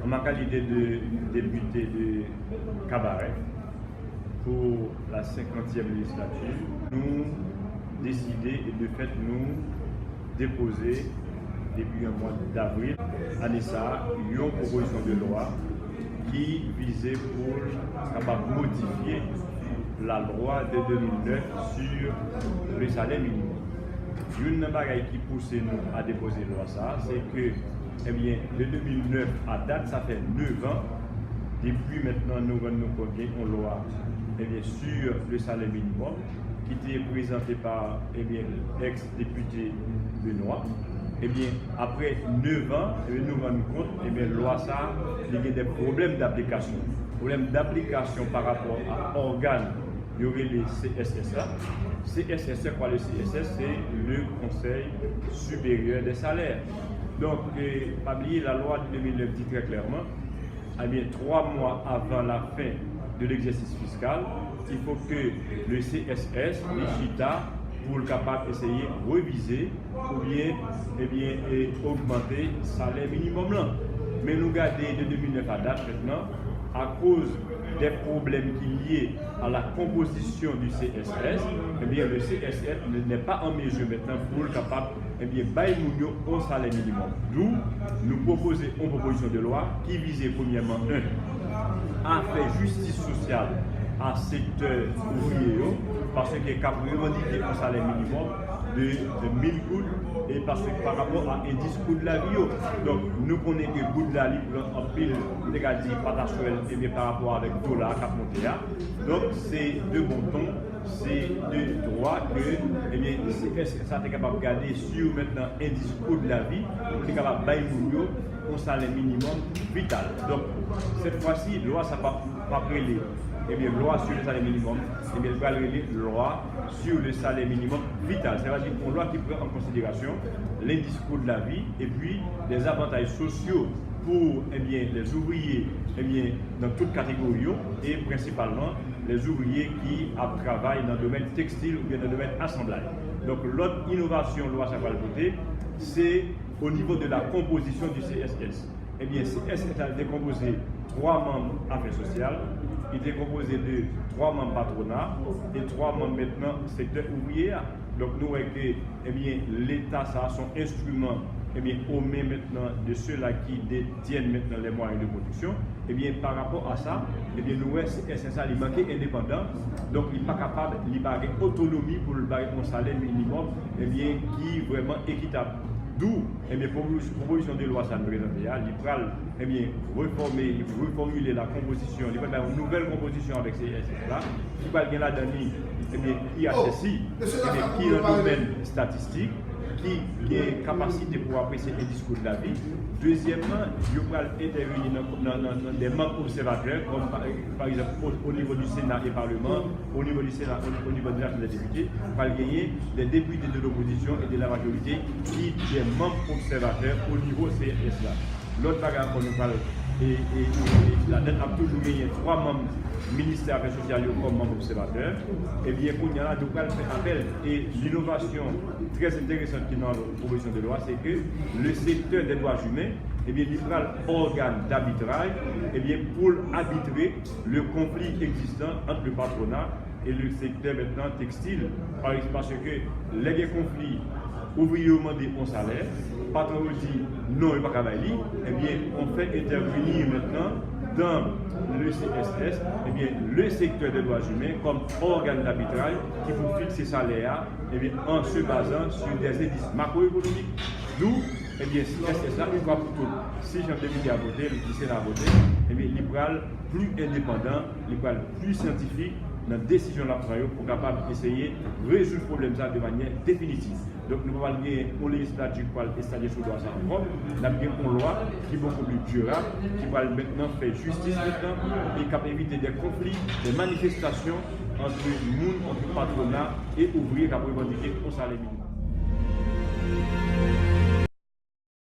en ma qualité de député de Cabaret, pour la 50e législature, nous décidé et de fait nous déposer depuis un mois d'avril à Nessa une proposition de loi qui visait pour modifier la loi de 2009 sur le salaire minimum. Une bagaille qui pousse nous à déposer la loi, c'est que eh bien, de 2009 à date, ça fait 9 ans. Depuis maintenant, nous avons une loi eh bien, sur le salaire minimum qui était présentée par eh l'ex-député Benoît. Eh bien, après 9 ans, eh bien, nous nous rendons compte que la loi, il y a des problèmes d'application. Problèmes d'application par rapport à l'organe, il y aurait les CSSA. CSSA, quoi, le CSS, c'est le Conseil supérieur des salaires. Donc, pas oublier, la loi de 2009 dit très clairement, eh bien, 3 mois avant la fin de l'exercice fiscal, il faut que le CSS, les CHITA, pour le capable d'essayer de réviser ou bien, augmenter le salaire minimum là. Mais nous gardons de 2009 à date maintenant, à cause des problèmes qui liés à la composition du CSS, eh bien, le CSS n'est pas en mesure maintenant pour le capable bailler au salaire minimum. D'où nous proposons une proposition de loi qui visait premièrement à faire justice sociale à secteur ouvrier parce qu'il est capable de revendiquer un salaire minimum de 1000 gouttes et parce que par rapport à un discours de la vie. Donc nous connaissons que le goût de la vie en pile négatif et par rapport avec le dollar qui a monté. Donc c'est de bon ton, c'est de droit que ça est capable de garder sur maintenant un discours de la vie pour être capable de bailler un salaire minimum vital. Donc cette fois-ci, la loi ça va pas prélever. Loi sur le salaire minimum, il va aller loi sur le salaire minimum vital. C'est-à-dire une loi qui prend en considération les discours de la vie et puis les avantages sociaux pour les ouvriers dans toutes catégories et principalement les ouvriers qui travaillent dans le domaine textile ou bien dans le domaine assemblage. Donc l'autre innovation, loi ça va le voter, c'est au niveau de la composition du CSS. CSS est composé 3 membres affaires sociales, il est composé de 3 membres patronat et 3 membres maintenant secteur ouvrier. Donc nous voyons que l'État a son instrument au main maintenant de ceux-là qui détiennent maintenant les moyens de production. Par rapport à ça, nous voyons que SSA il manque indépendant, donc il n'est pas capable de autonomie pour le salaire minimum qui est vraiment équitable. D'où proposition de loi ça nous présente, il reformuler la composition, il va faire une nouvelle composition avec ces SSA, qui va gagner là-dedans IHSI, qui est dans le domaine statistique, qui a capacité pour apprécier les discours de la vie. Deuxièmement, il va intervenir dans des membres observateurs, comme par exemple au niveau du Sénat et Parlement, au niveau du Sénat, au niveau de la Chambre des députés, il va gagner des députés de l'opposition et de la majorité qui sont des membres observateurs au niveau CSA. L'autre bagarre qu'on nous parle, et la dette a toujours gagné 3 membres ministère des Affaires sociales comme membres observateurs. Et bien, pour y a nous allons faire appel. Et l'innovation très intéressante qui est dans la proposition de loi, c'est que le secteur des droits humains, il prend l'organe d'arbitrage pour arbitrer le conflit existant entre le patronat et le secteur maintenant textile. Parce que les conflits ouvriers demandent un salaire, le patron dit non, il ne va pas travailler, on fait intervenir maintenant dans le CSS, le secteur des droits humains comme organe d'arbitrage qui vous fixe ces salaires en se basant sur des indices macroéconomiques. D'où, CSS, une fois pour toutes, si j'ai député à voter, le Sénat à voter, il sera plus indépendant, il sera plus scientifique dans la décision de la pour capable d'essayer de résoudre le problème de manière définitive. Donc nous allons gagner une législature pour installer sous droit sans propre, nous avons une loi qui est beaucoup plus durable, qui va maintenant faire justice maintenant et qui va éviter des conflits, des manifestations entre le patronat et ouvriers qui vont revendiquer au salaire minimum.